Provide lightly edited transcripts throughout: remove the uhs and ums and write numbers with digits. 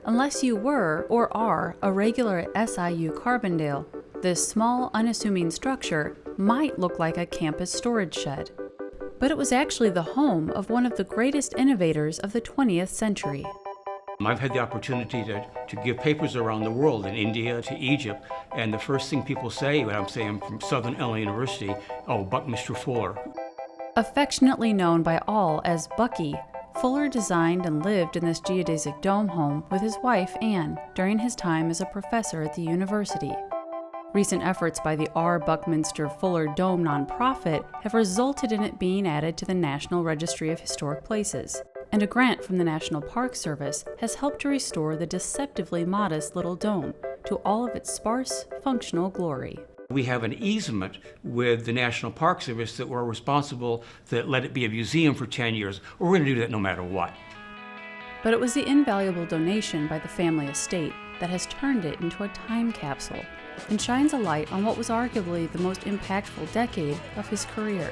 Unless you were or are a regular at SIU Carbondale, this small, unassuming structure might look like a campus storage shed. But it was actually the home of one of the greatest innovators of the 20th century. I've had the opportunity to give papers around the world, in India to Egypt, and the first thing people say when I'm saying I'm from Southern Illinois University, oh, Buckminster Fuller. Affectionately known by all as Bucky, Fuller designed and lived in this geodesic dome home with his wife, Anne, during his time as a professor at the university. Recent efforts by the R. Buckminster Fuller Dome nonprofit have resulted in it being added to the National Registry of Historic Places, and a grant from the National Park Service has helped to restore the deceptively modest little dome to all of its sparse, functional glory. We have an easement with the National Park Service that we're responsible to let it be a museum for 10 years. We're going to do that no matter what. But it was the invaluable donation by the family estate that has turned it into a time capsule and shines a light on what was arguably the most impactful decade of his career.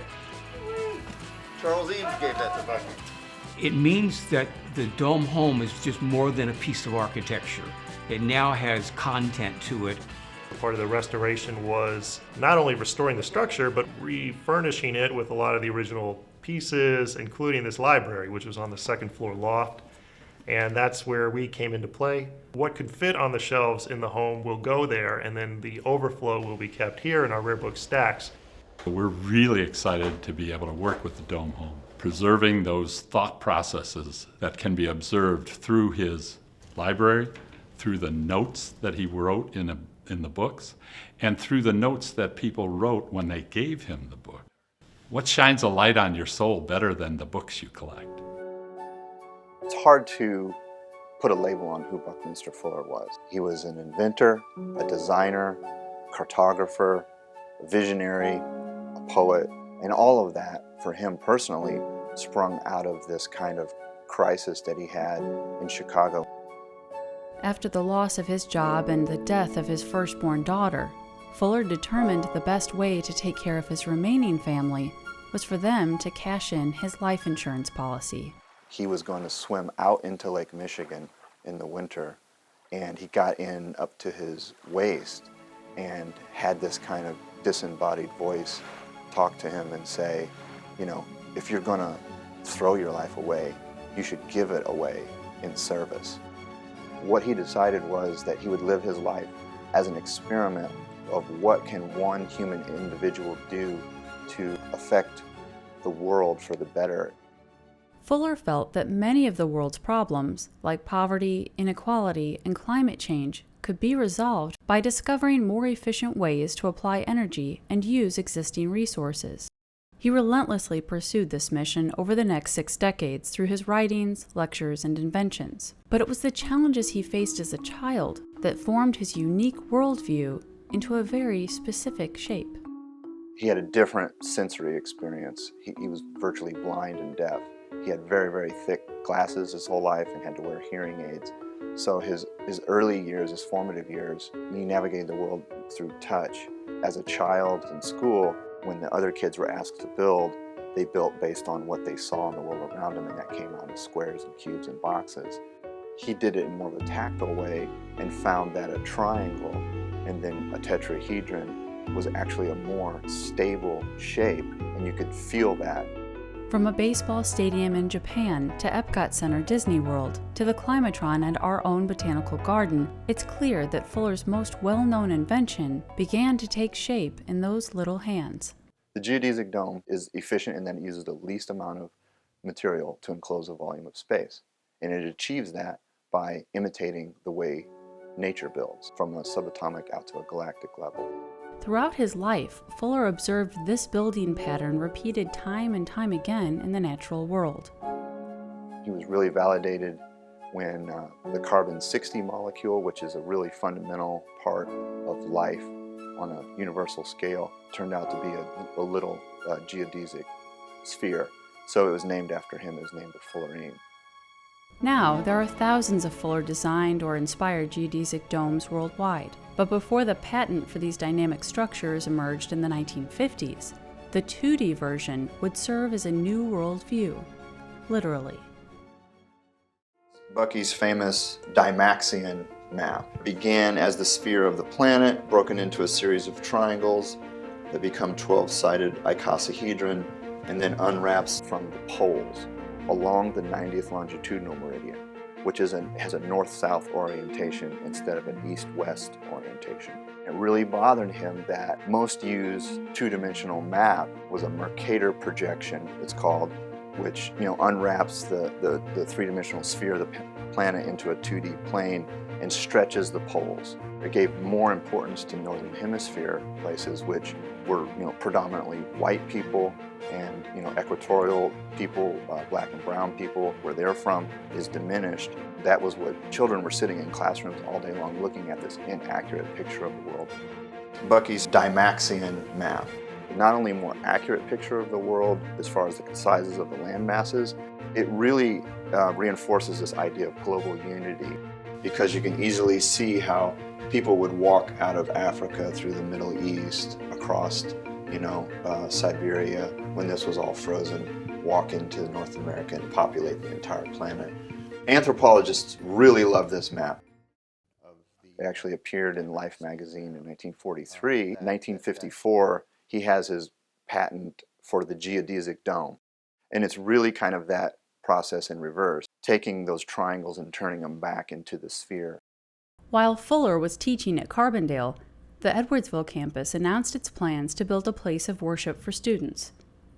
Charles Eames gave that to Bucky. It means that the dome home is just more than a piece of architecture. It now has content to it. Part of the restoration was not only restoring the structure, but refurnishing it with a lot of the original pieces, including this library, which was on the second floor loft. And that's where we came into play. What could fit on the shelves in the home will go there, and then the overflow will be kept here in our rare book stacks. We're really excited to be able to work with the dome home, preserving those thought processes that can be observed through his library, through the notes that he wrote in the books, and through the notes that people wrote when they gave him the book. What shines a light on your soul better than the books you collect? It's hard to put a label on who Buckminster Fuller was. He was an inventor, a designer, cartographer, a visionary, a poet, and all of that, for him personally, sprung out of this kind of crisis that he had in Chicago. After the loss of his job and the death of his firstborn daughter, Fuller determined the best way to take care of his remaining family was for them to cash in his life insurance policy. He was going to swim out into Lake Michigan in the winter, and he got in up to his waist and had this kind of disembodied voice talk to him and say, you know, if you're going to throw your life away, you should give it away in service. What he decided was that he would live his life as an experiment of what can one human individual do to affect the world for the better. Fuller felt that many of the world's problems, like poverty, inequality, and climate change, could be resolved by discovering more efficient ways to apply energy and use existing resources. He relentlessly pursued this mission over the next 6 decades through his writings, lectures, and inventions. But it was the challenges he faced as a child that formed his unique worldview into a very specific shape. He had a different sensory experience. He was virtually blind and deaf. He had very, very thick glasses his whole life and had to wear hearing aids. So his early years, his formative years, he navigated the world through touch. As a child in school, when the other kids were asked to build, they built based on what they saw in the world around them, and that came out as squares and cubes and boxes. He did it in more of a tactile way and found that a triangle and then a tetrahedron was actually a more stable shape, and you could feel that. From a baseball stadium in Japan to Epcot Center Disney World to the Climatron and our own botanical garden, it's clear that Fuller's most well-known invention began to take shape in those little hands. The geodesic dome is efficient in that it uses the least amount of material to enclose a volume of space. And it achieves that by imitating the way nature builds, from a subatomic out to a galactic level. Throughout his life, Fuller observed this building pattern repeated time and time again in the natural world. He was really validated when the carbon-60 molecule, which is a really fundamental part of life on a universal scale, turned out to be a little geodesic sphere. So it was named after him. It was named the Fullerene. Now, there are thousands of Fuller-designed or inspired geodesic domes worldwide. But before the patent for these dynamic structures emerged in the 1950s, the 2D version would serve as a new worldview, literally. Bucky's famous Dymaxion map began as the sphere of the planet, broken into a series of triangles that become 12-sided icosahedron, and then unwraps from the poles along the 90th longitudinal meridian, which has a north-south orientation instead of an east-west orientation. It really bothered him that most used two-dimensional map was a Mercator projection, it's called, which unwraps the three-dimensional sphere of the planet into a 2D plane and stretches the poles. It gave more importance to northern hemisphere places, which were predominantly white people, and equatorial people, black and brown people, where they're from, is diminished. That was what children were sitting in classrooms all day long looking at, this inaccurate picture of the world. Bucky's Dymaxion map, not only a more accurate picture of the world as far as the sizes of the land masses, it really reinforces this idea of global unity, because you can easily see how people would walk out of Africa through the Middle East, across Siberia, when this was all frozen, walk into North America and populate the entire planet. Anthropologists really love this map. It actually appeared in Life magazine in 1943. In 1954, he has his patent for the geodesic dome. And it's really kind of that process in reverse, taking those triangles and turning them back into the sphere. While Fuller was teaching at Carbondale, the Edwardsville campus announced its plans to build a place of worship for students.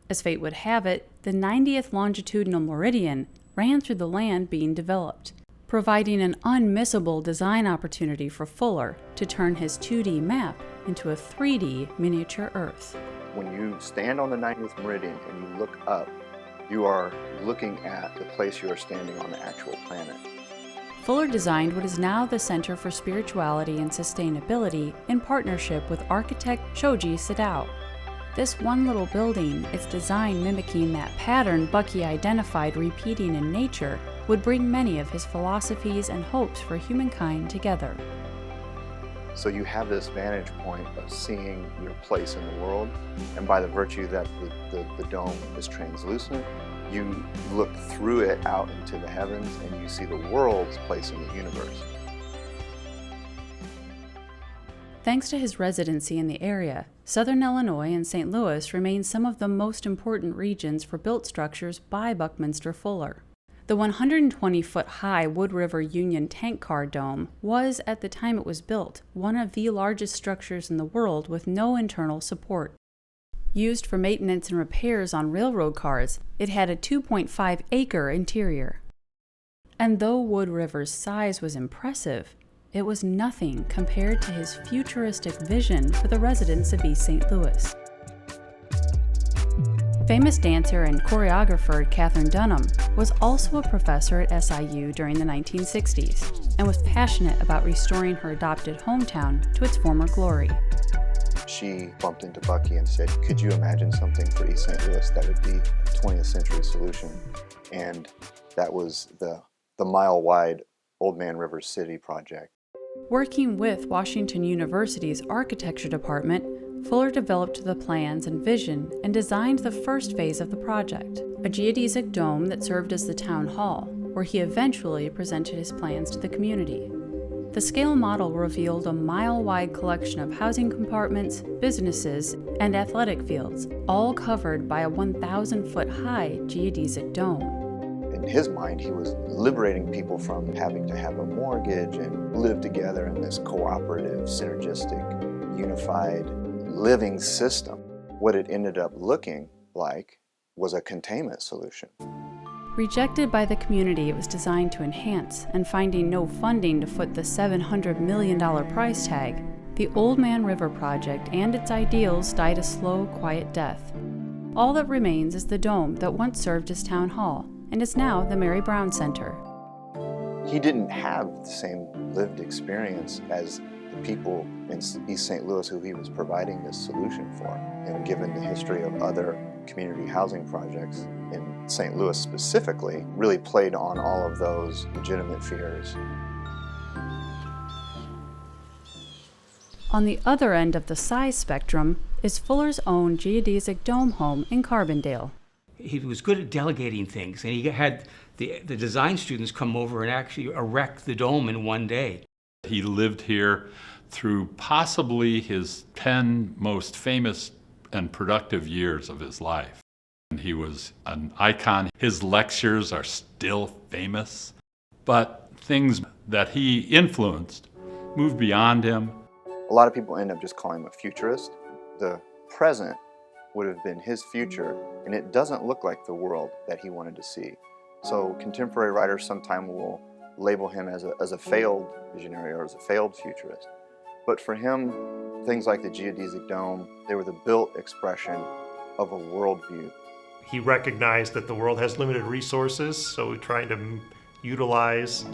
As fate would have it, the 90th longitudinal meridian ran through the land being developed, providing an unmissable design opportunity for Fuller to turn his 2D map into a 3D miniature Earth. When you stand on the 90th meridian and you look up, you are looking at the place you are standing on the actual planet. Fuller designed what is now the Center for Spirituality and Sustainability in partnership with architect Shoji Sadao. This one little building, its design mimicking that pattern Bucky identified repeating in nature, would bring many of his philosophies and hopes for humankind together. So you have this vantage point of seeing your place in the world, and by the virtue that the dome is translucent, you look through it out into the heavens and you see the world's place in the universe. Thanks to his residency in the area, Southern Illinois and St. Louis remain some of the most important regions for built structures by Buckminster Fuller. The 120-foot-high Wood River Union Tank Car Dome was, at the time it was built, one of the largest structures in the world with no internal support. Used for maintenance and repairs on railroad cars, it had a 2.5-acre interior. And though Wood River's size was impressive, it was nothing compared to his futuristic vision for the residents of East St. Louis. Famous dancer and choreographer Katherine Dunham was also a professor at SIU during the 1960s and was passionate about restoring her adopted hometown to its former glory. She bumped into Bucky and said, "Could you imagine something for East St. Louis that would be a 20th century solution?" And that was the mile-wide Old Man River City project. Working with Washington University's architecture department, Fuller developed the plans and vision and designed the first phase of the project, a geodesic dome that served as the town hall, where he eventually presented his plans to the community. The scale model revealed a mile-wide collection of housing compartments, businesses, and athletic fields, all covered by a 1,000-foot-high geodesic dome. In his mind, he was liberating people from having to have a mortgage and live together in this cooperative, synergistic, unified living system. What it ended up looking like was a containment solution. Rejected by the community it was designed to enhance, and finding no funding to foot the $700 million price tag, the Old Man River project and its ideals died a slow, quiet death. All that remains is the dome that once served as town hall, and is now the Mary Brown Center. He didn't have the same lived experience as the people in East St. Louis who he was providing this solution for. Given the history of other community housing projects in St. Louis specifically, really played on all of those legitimate fears. On the other end of the size spectrum is Fuller's own geodesic dome home in Carbondale. He was good at delegating things, and he had the design students come over and actually erect the dome in one day. He lived here through possibly his 10 most famous and productive years of his life. And he was an icon. His lectures are still famous, but things that he influenced moved beyond him. A lot of people end up just calling him a futurist. The present would have been his future, and it doesn't look like the world that he wanted to see. So contemporary writers sometimes will label him as a failed visionary or as a failed futurist. But for him, things like the geodesic dome, they were the built expression of a worldview. He recognized that the world has limited resources, so trying to utilize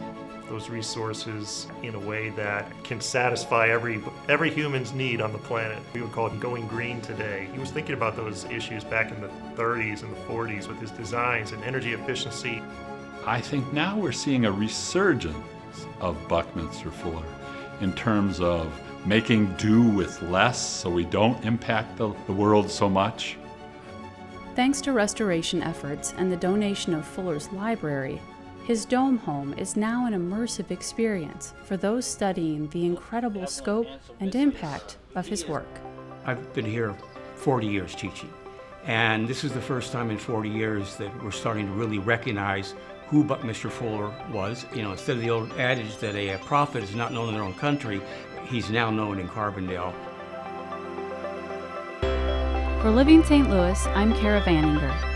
those resources in a way that can satisfy every human's need on the planet. We would call it going green today. He was thinking about those issues back in the 30s and the 40s with his designs and energy efficiency. I think now we're seeing a resurgence of Buckminster Fuller in terms of making do with less so we don't impact the world so much. Thanks to restoration efforts and the donation of Fuller's library, his dome home is now an immersive experience for those studying the incredible scope and impact of his work. I've been here 40 years teaching, and this is the first time in 40 years that we're starting to really recognize who Buckminster Fuller was. You know, instead of the old adage that a prophet is not known in their own country, he's now known in Carbondale. For Living St. Louis, I'm Kara Vanninger.